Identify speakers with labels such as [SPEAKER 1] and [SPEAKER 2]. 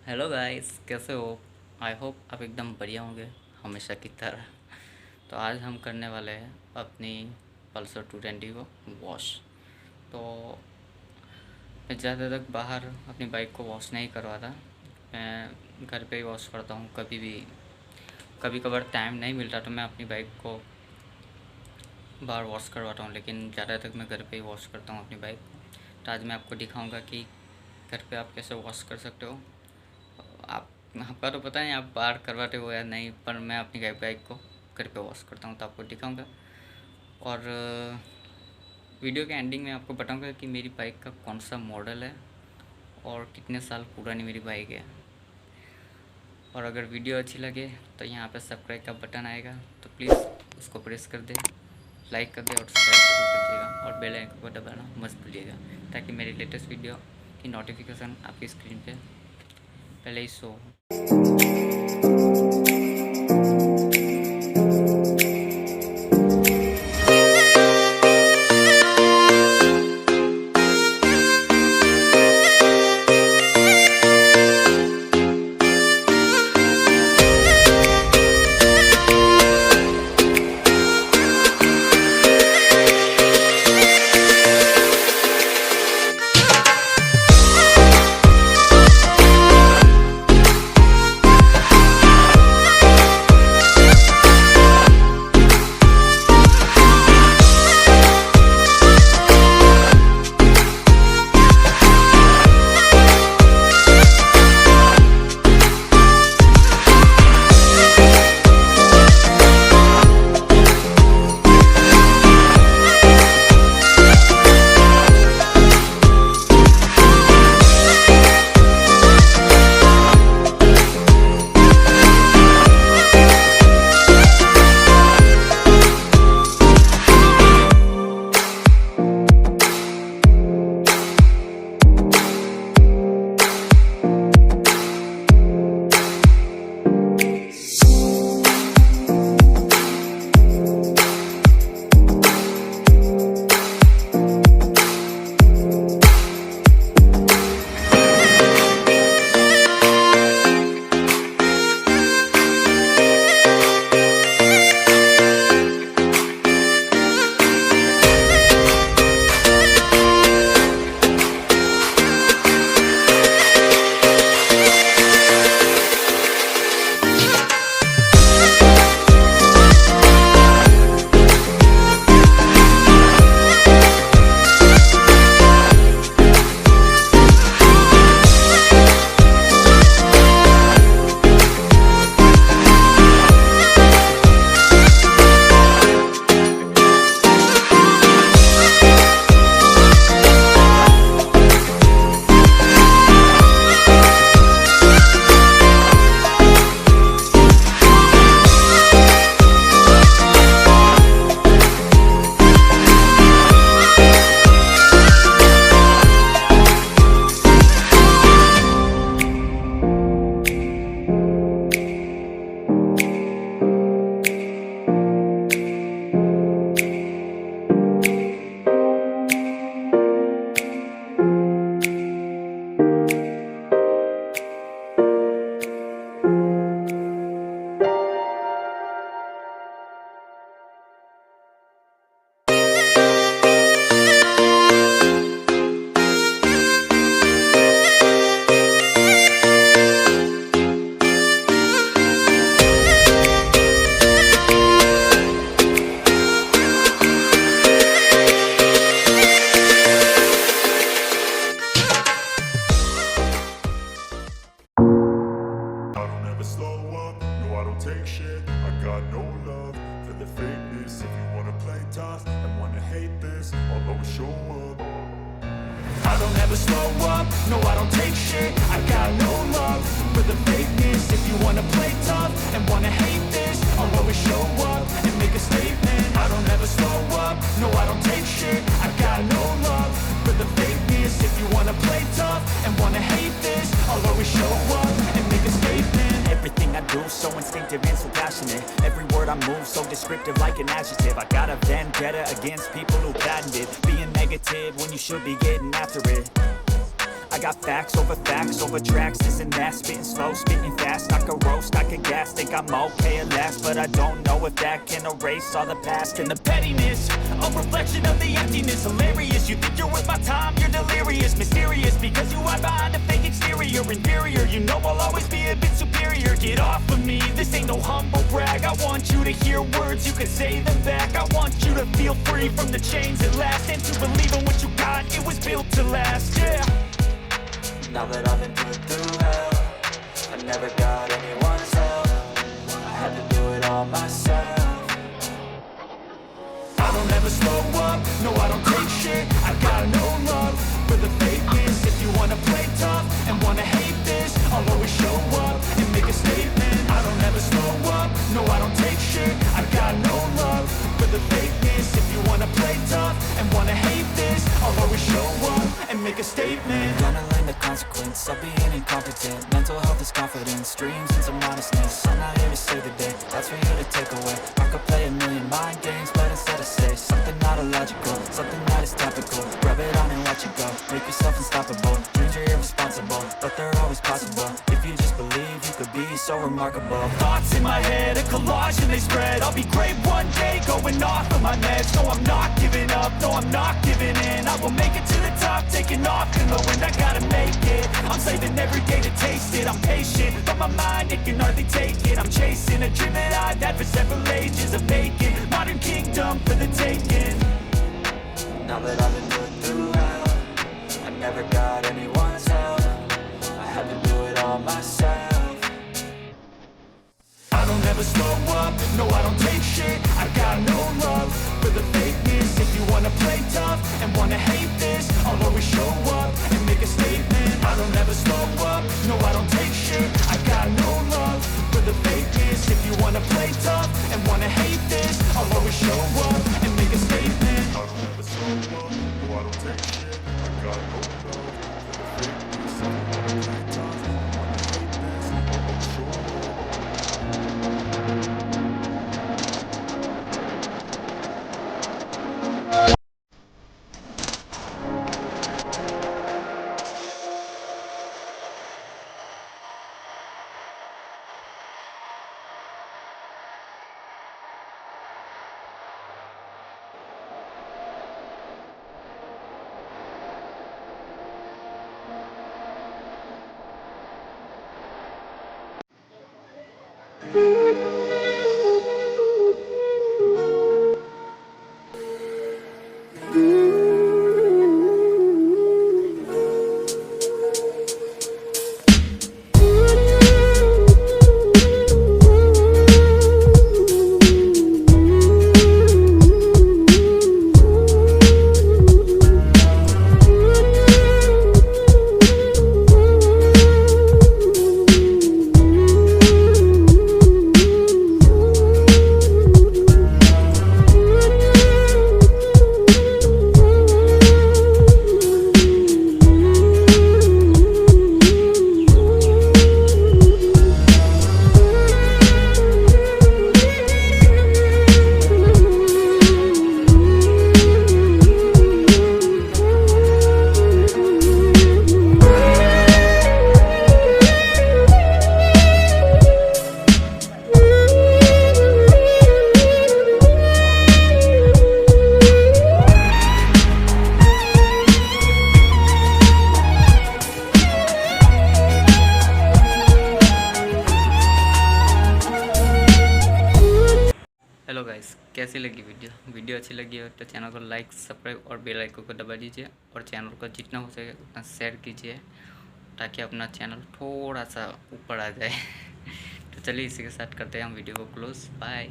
[SPEAKER 1] Hello guys, कैसे हो? I hope आप एकदम बढ़िया होंगे, हमेशा की तरह। तो आज हम करने वाले हैं अपनी पल्सर 220 को वॉश। तो मैं ज़्यादा तक बाहर अपनी बाइक को वॉश नहीं करवाता। मैं घर पे ही वॉश करता हूँ। कभी भी कभी कभार टाइम नहीं मिलता तो मैं अपनी बाइक को बाहर वॉश करवाता हूँ, लेकिन ज़्यादा तक मैं घर पे ही वॉश करता हूँ अपनी बाइक को। तो आज मैं आपको दिखाऊँगा कि घर पे आप कैसे वॉश कर सकते हो। आप आपका तो पता नहीं आप बाहर करवाते हो या नहीं, पर मैं अपनी बाइक को घर पे वॉश करता हूँ, तो आपको दिखाऊंगा। और वीडियो के एंडिंग में आपको बताऊंगा कि मेरी बाइक का कौन सा मॉडल है और कितने साल पुरानी मेरी बाइक है। और अगर वीडियो अच्छी लगे तो यहाँ पे सब्सक्राइब का बटन आएगा, तो प्लीज़ उसको प्रेस कर दे, लाइक कर दे और सब्सक्राइब जरूर कर दिएगा, और बेल आइकन को दबाना मत भूलिएगा, ताकि मेरी लेटेस्ट वीडियो की नोटिफिकेशन आपकी स्क्रीन पे पहले ही शो हो।
[SPEAKER 2] Take shit, I got no love for the fakeness. If you wanna play tough and wanna hate this, I'll always show up. I don't ever slow up, no I don't take shit. I got no love for the fakeness. If you wanna play tough and wanna hate this, I'll always show up and make a statement. I don't ever slow up, no I don't take shit. I got no love for the fakeness. If you wanna play tough and wanna hate this, I'll always show up and make a statement. Everything I do so instinctive and so passionate. Every word I move so descriptive like an adjective. I got a vendetta against people who patented being negative when you should be getting after it.
[SPEAKER 3] I got facts over tracks, this and that. Spitting slow, spitting fast, I could roast, I could gas. Think I'm okay at last, but I don't know if that can erase all the past. And the pettiness, a reflection of the emptiness. Hilarious, you think you're worth my time, you're delirious. Mysterious, because you hide behind a fake exterior. Inferior, you know I'll always be a bit superior. Get off of me, this ain't no humble brag. I want you to hear words, you can say them back. I want you to feel free from the chains at last, and to believe in what you got, it was built to last, yeah. Now that I've been put through hell, I never got anyone's help, I had to do it all myself. I don't ever slow up, no I don't take shit. I got no love for the fakeness. If you wanna play tough and wanna hate this, I'll always show up and make a statement. I don't ever slow up, no I don't take shit. I got no love for the fakeness. If you wanna play tough and wanna hate this, I'll always show up and make a statement. I'm gonna learn the consequence of being incompetent. Mental health is confidence, dreams and some honestness. I'm not here to save the day, that's for you to take away. I could play a million mind games, but instead I say something not illogical, something that is topical. Rub it on and watch it go, make yourself unstoppable. Dreams are irresponsible, but they're always possible. If you just believe, you could be so remarkable. Thoughts in my head, a collage and they spread. I'll be great one day, going off of my meds. No, I'm not giving up, no, I'm not giving in. I will make it to the top, taking off in the wind. I gotta make it, I'm saving every day to taste it. I'm patient, but my mind, it can hardly take it. I'm chasing a dream that I've had for several ages of making modern kingdom for the taking. Now that I've been put through hell, I never got anyone's help, I had to do it all myself. I don't ever slow up, no I don't take shit. I got no love for the fakeness. If you wanna play tough and wanna hate this, I'll always show up and make a statement. I don't ever slow up, no I don't take shit. I got no love for the fakeness. If you wanna play tough and wanna hate this, I'll always show up and make a statement.
[SPEAKER 2] I don't ever slow up, no I don't take shit. I got no love for the fakeness. If you wanna play tough, wanna hate this, I'll always show up.
[SPEAKER 1] Hello guys, कैसी लगी video अच्छी लगी हो तो channel को like, subscribe और bell icon को दबा दीजिए और चैनल को जितना हो सके उतना शेयर कीजिए ताकि अपना चैनल थोड़ा सा ऊपर आ जाए। तो चलिए इसी के साथ करते हैं हम वीडियो को क्लोज। बाय।